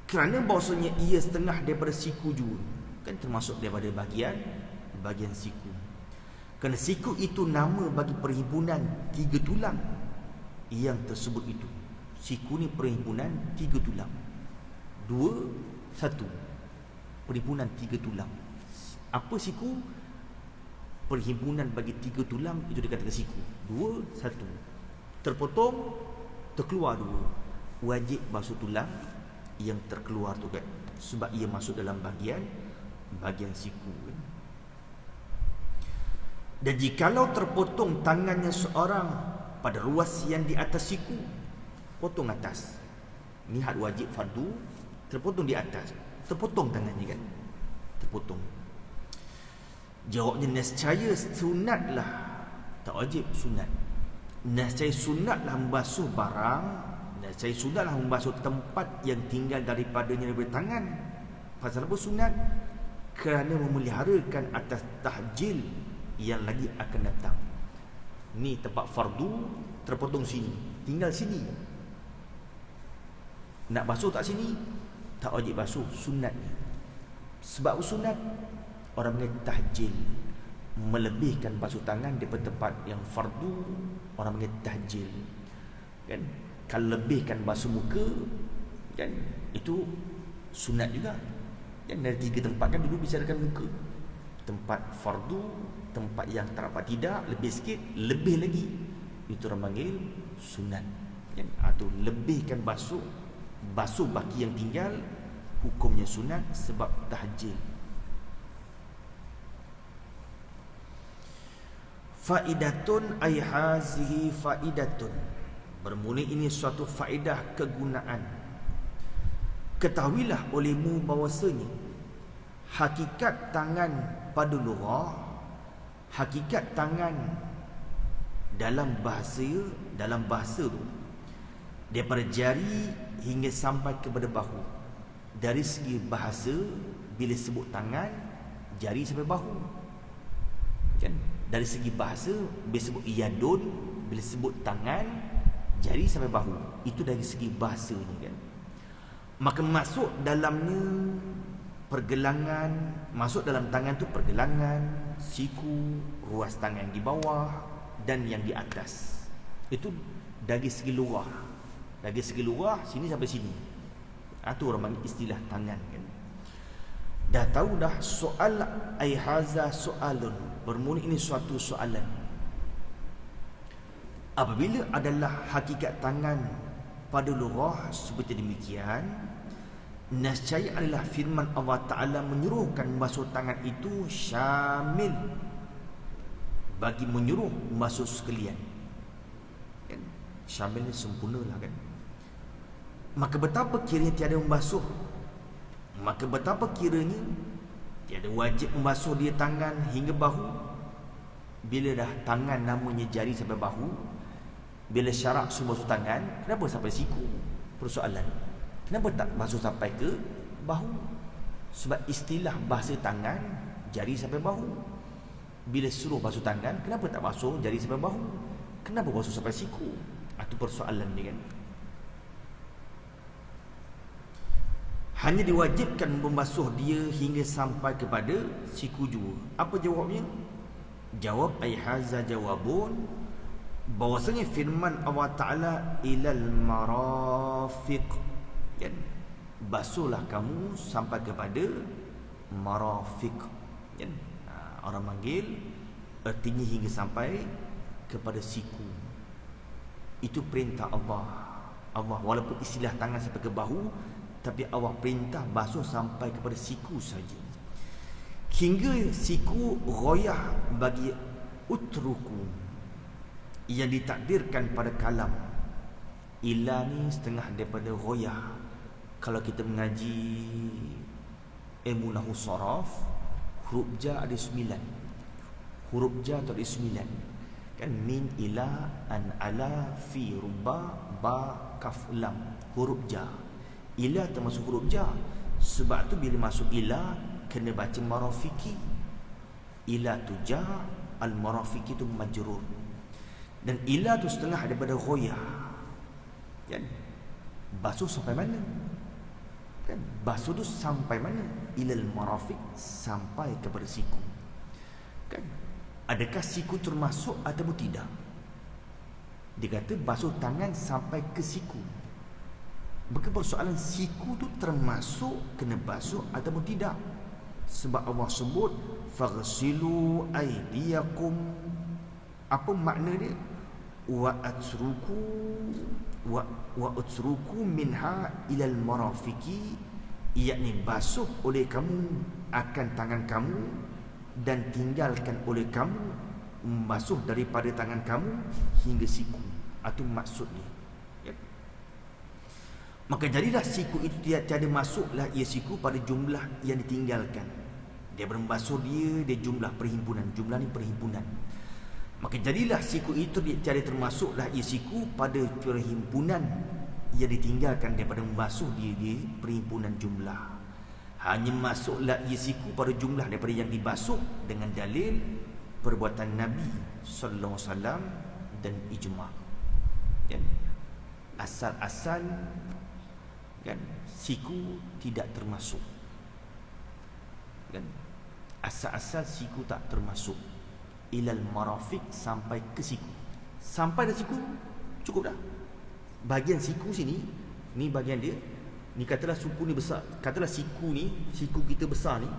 Kerana bahasanya ia setengah daripada siku juga, kan termasuk daripada bagian siku. Kerana siku itu nama bagi perhimpunan tiga tulang yang tersebut itu. Siku ni perhimpunan tiga tulang. Dua, satu. Perhimpunan tiga tulang. Apa siku? Perhimpunan bagi tiga tulang, itu dikatakan siku. Dua, satu. Terpotong, terkeluar dua. Wajib basuh tulang yang terkeluar tu kan, sebab ia masuk dalam bagian siku kan. Dan jikalau terpotong tangannya seorang pada ruas yang di atas siku, potong atas. Ni had wajib fardu, terpotong di atas, terpotong tangannya kan, terpotong. Jawabnya nescaya sunatlah, tak wajib, sunat. Nescaya sunatlah membasuh barang, nescaya sunatlah membasuh tempat yang tinggal daripadanya daripada tangan. Pasal apa sunat? Kerana memeliharakan atas tahjil yang lagi akan datang. Ni tempat fardu, terpotong sini, tinggal sini. Nak basuh tak sini? Tak wajib basuh, sunat. Sebab sunat, orang panggil tahjil, melebihkan basuh tangan daripada tempat yang fardu, orang panggil tahjil kan. Kalau lebihkan basuh muka kan, itu sunat juga kan. Dari tiga tempat kan dulu bicarakan muka. Tempat fardu, tempat yang tak dapat tidak, lebih sikit, lebih lagi, itu orang panggil sunat kan. Atau lebihkan basuh baki yang tinggal, hukumnya sunat sebab tahjil. Faidatun ay hazihi faidatun, bermula ini suatu faedah kegunaan. Ketahuilah olehmu bahawasanya hakikat tangan pada lughah, hakikat tangan dalam bahasa tu, daripada jari hingga sampai kepada bahu. Dari segi bahasa, bila sebut tangan, jari sampai bahu kan. Dari segi bahasa, bila sebut yadun, bila sebut tangan, jari sampai bahu. Itu dari segi bahasanya kan. Maka masuk dalamnya pergelangan, masuk dalam tangan tu pergelangan, siku, ruas tangan di bawah dan yang di atas. Itu dari segi luar. Dari segi luar, sini sampai sini. Itu orang panggil istilah tangan kan. Dah tahu dah soal ai haza soalun, bermula ini suatu soalan. Apabila adalah hakikat tangan pada lughah seperti demikian, nescaya adalah firman Allah Ta'ala menyuruhkan membasuh tangan itu syamil, bagi menyuruh membasuh sekalian kan? Syamil ni sempurnalah kan. Maka betapa kiranya tiada membasuh, maka betapa kiranya Tiada wajib membasuh dia tangan hingga bahu. Bila dah tangan namanya jari sampai bahu, bila syarak suruh basuh tangan, kenapa sampai siku? Persoalan, kenapa tak basuh sampai ke bahu? Sebab istilah basuh tangan jari sampai bahu. Bila suruh basuh tangan, kenapa tak basuh jari sampai bahu? Kenapa basuh sampai siku? Itu persoalan dia kan. Hanya diwajibkan membasuh dia hingga sampai kepada siku jua. Apa jawabnya? Jawab ai haza jawabun, bahwasanya firman Allah Ta'ala ilal marafiq, kan? Basuhlah kamu sampai kepada marafiq, kan? Orang panggil artinya hingga sampai kepada siku. Itu perintah Allah. Walaupun istilah tangan sampai ke bahu, tapi Allah perintah basuh sampai kepada siku saja. Hingga siku ghoyah bagi utruku yang ditakdirkan pada kalam. Ila ni setengah daripada ghoyah. Kalau kita mengaji ilmu nahwu saraf, huruf ja ada 9. Huruf ja tu ada 9. Kan min ila an ala fi ruba ba kaf lam. Huruf ja. Ila termasuk huruf ja. Sebab tu bila masuk ila kena baca marafiki. Ila tu ja, al marafiki tu majrur. Dan ila tu setengah daripada ghoyah. Kan? Basuh sampai mana? Kan? Basuh tu sampai mana? Ilal marafik, sampai kepada siku. Kan? Adakah siku termasuk ataupun tidak? Dia kata basuh tangan sampai ke siku. Maka persoalan siku tu termasuk kena basuh ataupun tidak? Sebab Allah sebut faghsilu aydiyakum. Apa makna dia? Wa atruku minha ilal marafiqi, yakni basuh oleh kamu akan tangan kamu dan tinggalkan oleh kamu membasuh daripada tangan kamu hingga siku. Itu maksudnya. Ya. Maka jadilah siku itu tiada masuklah ia siku pada jumlah yang ditinggalkan. Dia membasuh dia jumlah perhimpunan. Jumlah ni perhimpunan. Maka jadilah siku itu tiada termasuklah ia siku pada perhimpunan yang ditinggalkan daripada membasuh dia perhimpunan jumlah. Hanya masuklah ia siku pada jumlah daripada yang dibasuh dengan dalil perbuatan Nabi sallallahu alaihi wasallam dan ijma'. Kan? Asal-asal kan siku tidak termasuk. Kan? Asal-asal siku tak termasuk. Ilal marafiq, sampai ke siku. Sampai dah siku cukup dah. Bahagian siku sini, ni bahagian dia. Ni katalah suku ni besar, katalah siku ni, siku kita besar ni,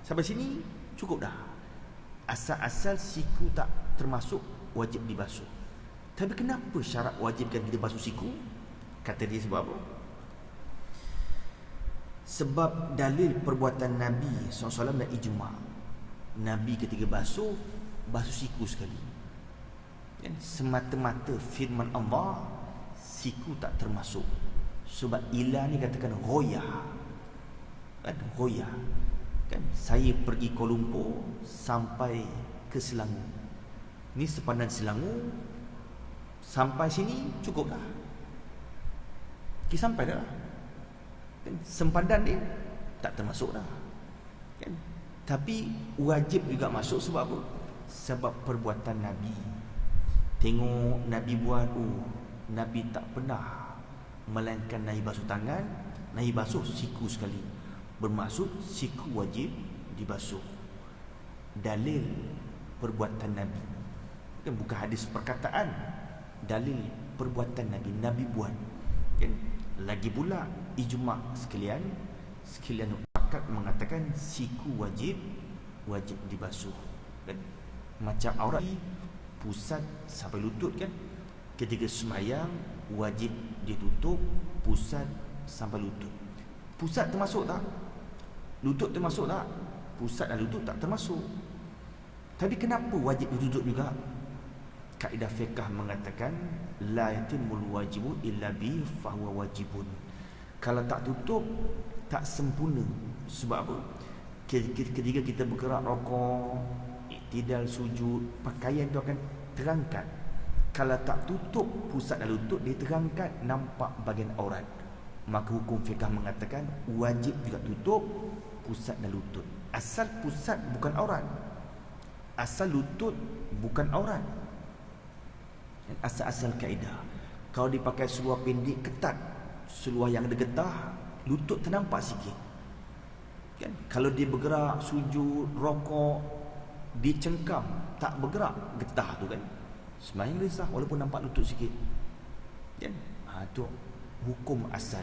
sampai sini cukup dah. Asal-asal siku tak termasuk, wajib dibasuh. Tapi kenapa syarat wajibkan kita basuh siku? Kata dia sebab apa? Sebab dalil perbuatan Nabi SAW dan ijma'. Nabi ketika basuh siku sekali. Semata-mata firman Allah, siku tak termasuk. Sebab ilah ni katakan ghoyah. Kan ghoyah. Kan saya pergi Kuala Lumpur sampai ke Selangor. Ni sepandan Selangor sampai sini cukup dah. Kita sampai dah. Kan sempadan dia tak termasuk dah. Kan? Tapi wajib juga masuk sebab apa? Sebab perbuatan Nabi. Tengok Nabi buat, Nabi tak pernah melainkan Nabi basuh tangan, Nabi basuh siku sekali. Bermaksud siku wajib dibasuh. Dalil perbuatan Nabi. Bukan hadis perkataan, dalil perbuatan Nabi. Nabi buat. Kan? Lagi pula ijma' sekalian pakat mengatakan siku wajib dibasuh. Kan? Macam aurat pusat sampai lutut kan. Ketika sembahyang wajib ditutup pusat sampai lutut. Pusat termasuk tak? Lutut termasuk tak? Pusat dan lutut tak termasuk. Tapi kenapa wajib ditutup juga? Kaedah fiqh mengatakan la yatimul wajibu illa bi fahuwa wajibun. Kalau tak tutup tak sempurna. Sebab apa? Ketika kita bergerak rokok, iktidal, sujud, pakaian tu akan terangkat. Kalau tak tutup pusat dan lutut, dia terangkat, nampak bahagian aurat. Maka hukum fiqah mengatakan wajib juga tutup pusat dan lutut. Asal pusat bukan aurat, asal lutut bukan aurat. Asal-asal kaedah. Kalau dipakai seluar pendek ketat, seluar yang ada getah, lutut ternampak sikit kan? Kalau dia bergerak, sujud, rokok, dicengkam, tak bergerak, getah tu kan, sembahyang dia sah walaupun nampak lutut sikit kan? Tu hukum asal.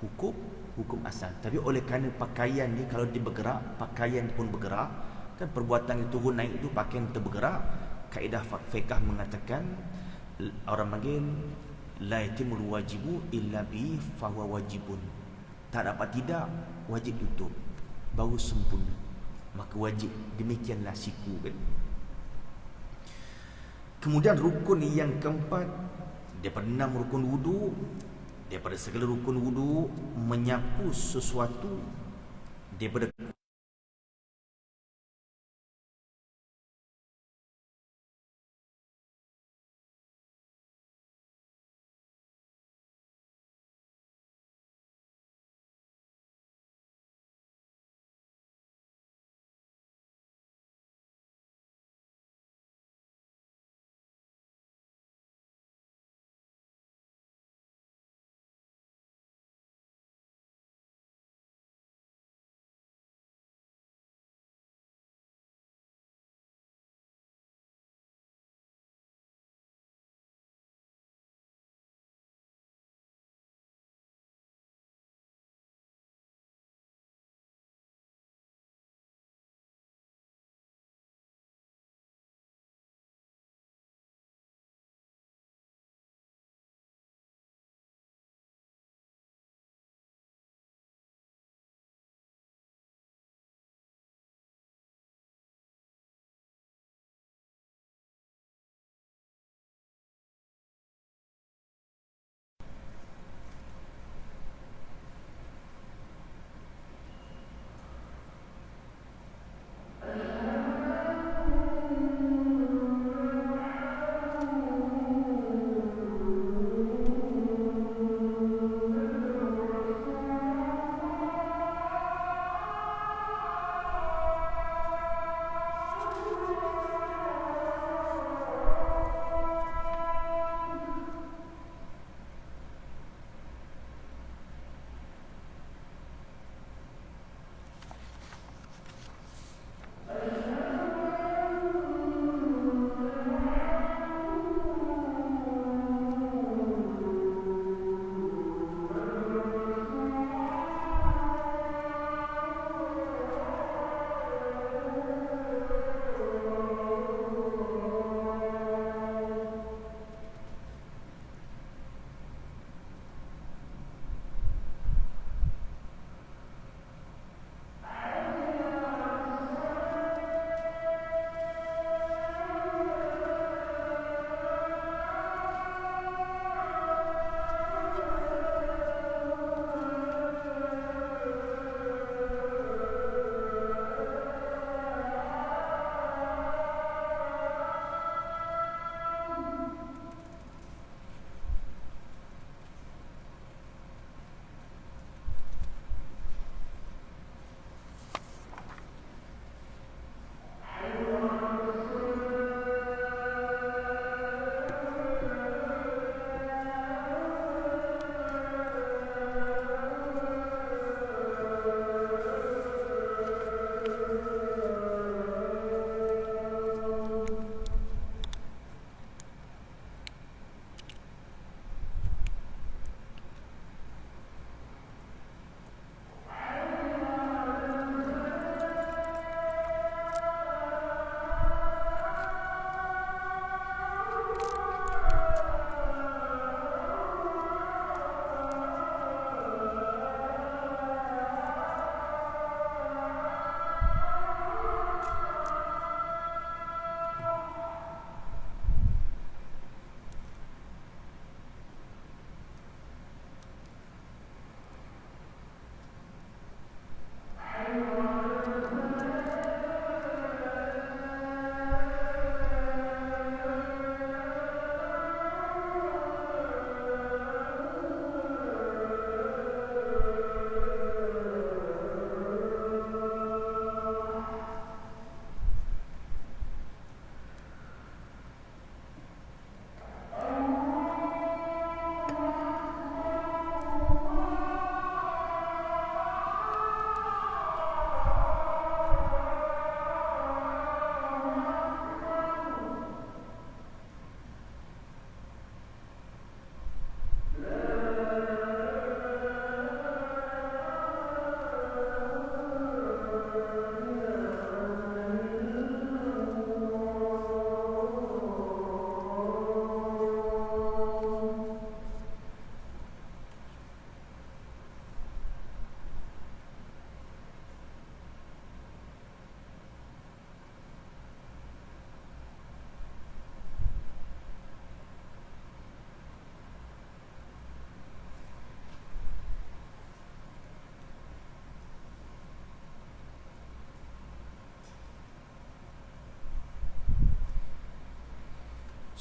Hukum asal. Tapi oleh kerana pakaian ni, kalau dia bergerak, pakaian pun bergerak kan, perbuatan yang turun naik tu pakaian terbergerak, kaedah fiqh mengatakan, orang panggil la yatimul wajibu illa bi fahuwa wajibun. Tak dapat tidak, wajib tutup baru sempurna. Maka wajib, demikianlah siku kan. Kemudian rukun yang keempat, daripada 6 rukun wudu, daripada segala rukun wudu, menyapu sesuatu daripada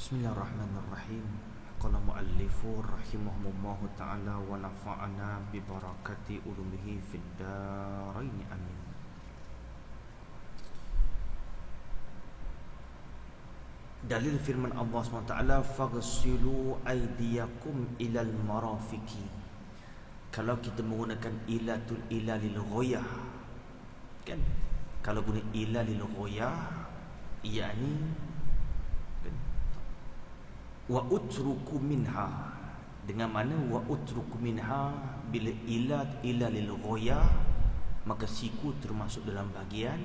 Bismillahirrahmanirrahim. Qala muallifu rahimahumullahu ta'ala wa nafa'ana bi barakati ulumihi fid darain amin. Dalil firman Allah SWT, faghsilu aydiyakum ilal marafiqi. Kalau kita menggunakan ilatul ila lil ghayah, kan, kalau guna ila lil ghayah, yakni kan, wa utruku minha, dengan mana wa utruku minha, bila ila lil ghayah, maka siku termasuk dalam bahagian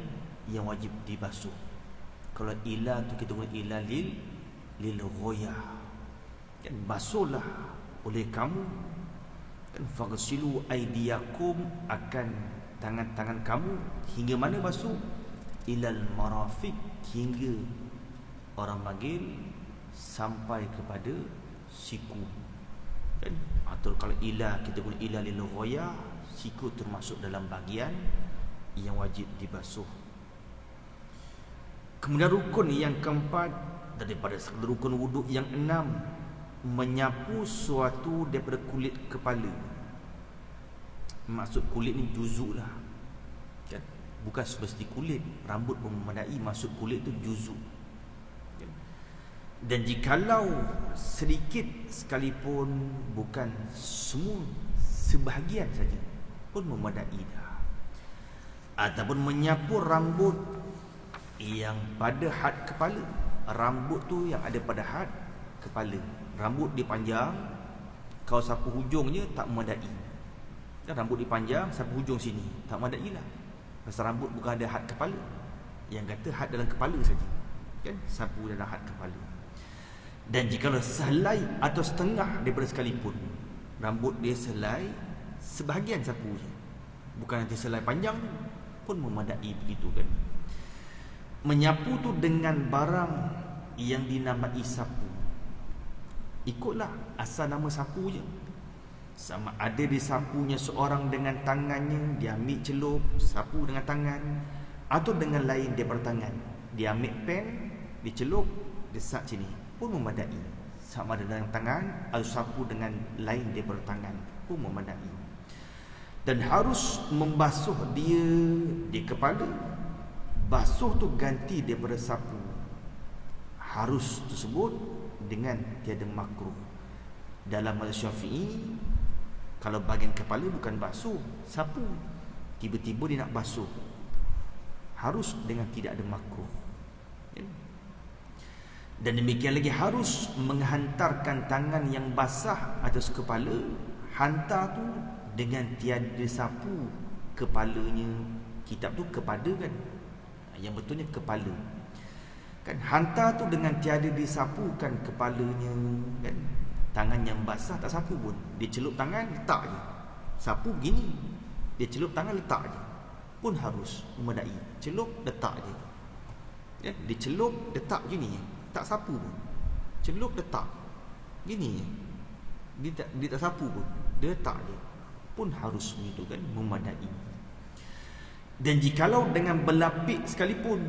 yang wajib dibasuh. Kalau ila tu kita guna ila lil ghayah, kan, basuhlah oleh kamu, kan, faghsilu aydiyakum, akan tangan-tangan kamu hingga mana basuh? Ilal marafiq, hingga orang panggil sampai kepada siku, kan? Atau kalau ila kita guna ila lil ghayah, siku termasuk dalam bahagian yang wajib dibasuh. Kemudian rukun yang keempat daripada rukun wuduk yang 6, menyapu suatu daripada kulit kepala. Maksud kulit ni juzuk lah, kan? Bukan semesti kulit, rambut pun memadai, maksud kulit tu juzuk, kan? Dan jikalau sedikit sekalipun, bukan semua, sebahagian saja, pun memadai dah. Ataupun menyapu rambut yang pada had kepala. Rambut tu yang ada pada had kepala. Rambut dipanjang, kau sapu hujungnya tak memadai. Kan rambut dipanjang, sapu hujung sini, tak memadai lah. Pasal rambut bukan ada had kepala. Yang kata had dalam kepala saja, kan, sapu dalam had kepala. Dan jika sehelai atau setengah daripada sekalipun, rambut dia selai sebahagian sapu je, bukan nanti selai panjang pun memadai, begitu kan. Menyapu tu dengan barang yang dinamai sapu. Ikutlah asal nama sapu je. Sama ada disapunya seorang dengan tangannya, dia ambil celup, sapu dengan tangan, atau dengan lain daripada tangan, dia ambil pen, dicelup, desak sini, pun memadai. Sama ada dengan tangan atau sapu dengan lain daripada tangan, pun memadai. Dan harus membasuh dia di kepala. Basuh tu ganti daripada sapu. Harus tersebut dengan tiada makruh. Dalam mazhab Syafi'i, kalau bahagian kepala bukan basuh, sapu, tiba-tiba dia nak basuh, harus dengan tidak ada makruh. Dan demikian lagi harus menghantarkan tangan yang basah atas kepala. Hantar tu dengan tiada sapu kepalanya. Kitab tu kepada, kan, yang betulnya kepala, kan. Hantar tu dengan tiada disapukan kepalanya, kan. Tangan yang basah tak sapu pun, dia celup tangan letak je, sapu gini, dia celup tangan letak je, pun harus memadai. Celup letak je, ya, dia celup letak gini je, tak sapu pun, celup letak gini je, dia tak sapu pun, dia letak je, pun harus begitu, kan, memadai. Dan jikalau dengan berlapik sekalipun,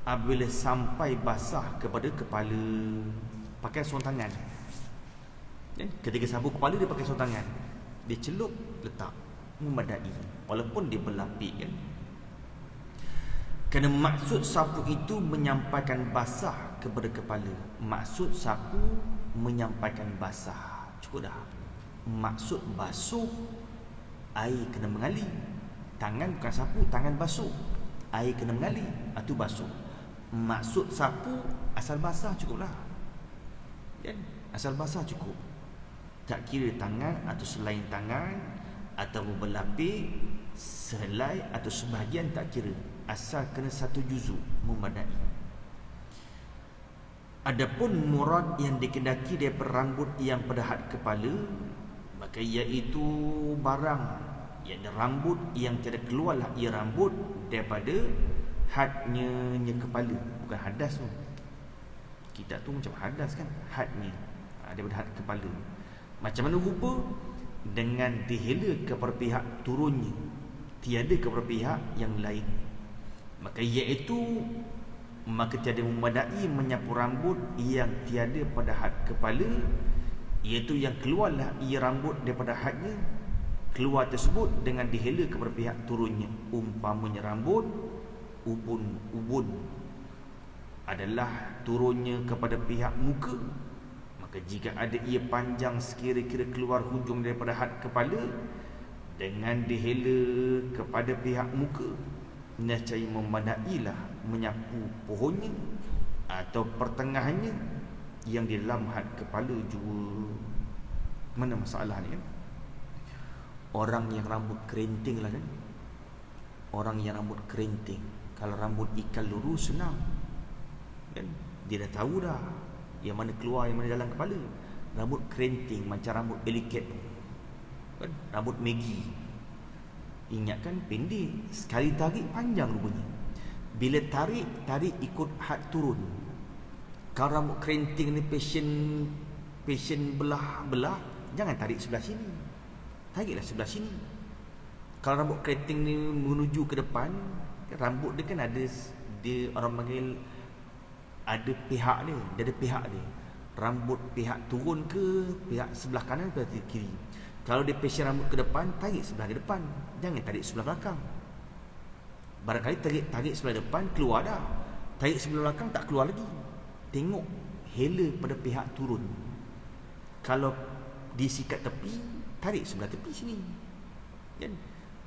apabila sampai basah kepada kepala, pakai sarung tangan, kan? Ketika sapu kepala dia pakai sarung tangan, dia celup letak, memadai, walaupun dia berlapik, kan. Kerana maksud sapu itu menyampaikan basah kepada kepala. Maksud sapu menyampaikan basah, cukup dah. Maksud basuh, air kena mengalir. Tangan bukan sapu, tangan basuh, air kena mengalir, itu basuh. Maksud sapu asal basah cukuplah, kan? Asal basah cukup. Tak kira tangan atau selain tangan, atau berlapik, sehelai atau sebahagian, tak kira, asal kena satu juzuk, memadai. Adapun murad yang dikendaki daripada rambut yang pada had kepala, maka iaitu barang yang rambut yang tidak keluarlah ia rambut daripada hadnya kepala, bukan hadas tu. Kita tu macam hadas, kan, hadnya daripada had kepala. Macam mana rupa? Dengan dihela kepada pihak turunnya, tiada kepada pihak yang lain. Maka iaitu maka tiada memadai menyapu rambut yang tiada pada had kepala, iaitu yang keluarlah ia rambut daripada hadnya, keluar tersebut dengan dihela kepada pihak turunnya. Umpamanya rambut ubun adalah turunnya kepada pihak muka, maka jika ada ia panjang sekira-kira keluar hujung daripada had kepala dengan dihela kepada pihak muka, nescaya memadailah menyapu pohonnya atau pertengahannya yang di dalam had kepala juga. Mana masalah ni kan? Orang yang rambut kerinting lah kan, orang yang rambut kerinting, kalau rambut ikan lurus senang kan, dia dah tahu dah yang mana keluar yang mana dalam kepala. Rambut kerinting macam rambut eliket kan, rambut Maggie, ingat kan, pendek, sekali tarik panjang rupanya. Bila tarik ikut had turun. Kalau rambut kerinting ni passion belah, jangan tarik sebelah sini, tariklah sebelah sini. Kalau rambut kerinting ni menuju ke depan, rambut dia kan ada, dia orang panggil ada pihak dia ada pihak dia. Rambut pihak turun ke pihak sebelah kanan ke kiri. Kalau dia passion rambut ke depan, tarik sebelah depan, jangan tarik sebelah belakang. Barangkali tarik sebelah depan keluar dah, tarik sebelah belakang tak keluar lagi. Tengok hela pada pihak turun. Kalau disikat tepi, tarik sebelah tepi sini kan?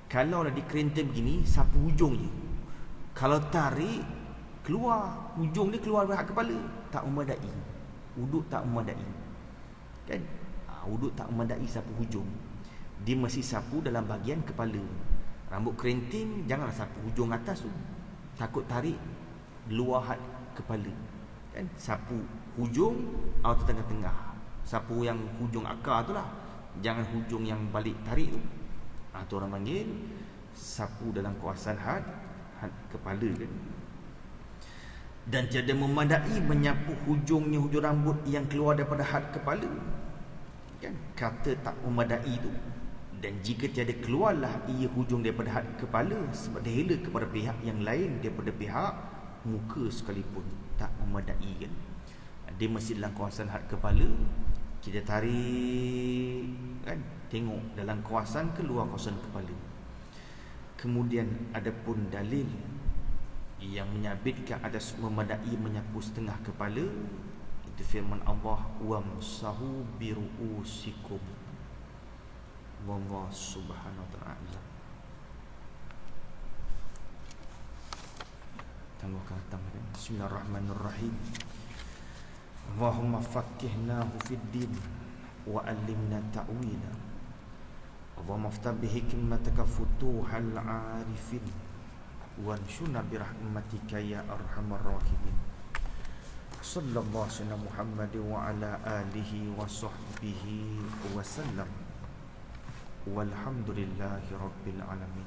Kalau dah dikerinting begini, sapu hujungnya. Kalau tarik keluar, hujung dia keluar dari kepala, tak memadai. Wuduk tak memadai kan? Wuduk tak memadai sapu hujung. Dia mesti sapu dalam bahagian kepala. Rambut kerinting janganlah sapu hujung atas tu, takut tarik luar had kepala kan. Sapu hujung atau tengah-tengah, sapu yang hujung akar tu lah, jangan hujung yang balik tarik tu. Tu orang panggil sapu dalam kawasan had kepala kan. Dan tiada memadai menyapu hujung rambut yang keluar daripada had kepala kan. Kata tak memadai tu, dan jika tiada keluarlah ia hujung daripada had kepala sebab dihela kepada pihak yang lain daripada pihak muka sekalipun, tak memadai kan. Dia mesti dalam kawasan had kepala, kita tarik kan, tengok dalam kawasan ke luar kawasan kepala. Kemudian ada pun dalil yang menyabitkan atas memadai menyapu setengah kepala, itu firman Allah, wamsahu biru'usikum. Wallahu subhanahu wa ta'ala. Tangguhkan tangan. Bismillahirrahmanirrahim. Allahumma fakihnahu fid din wa allimna ta'wila. Allahumma aftah bihikmataka futuhal arifin wanshurna birahmatika ya arhamar rahimin. Sallallahu alaihi Muhammad wa ala alihi wa sahbihi wa sallam. Walhamdulillahi rabbil alamin.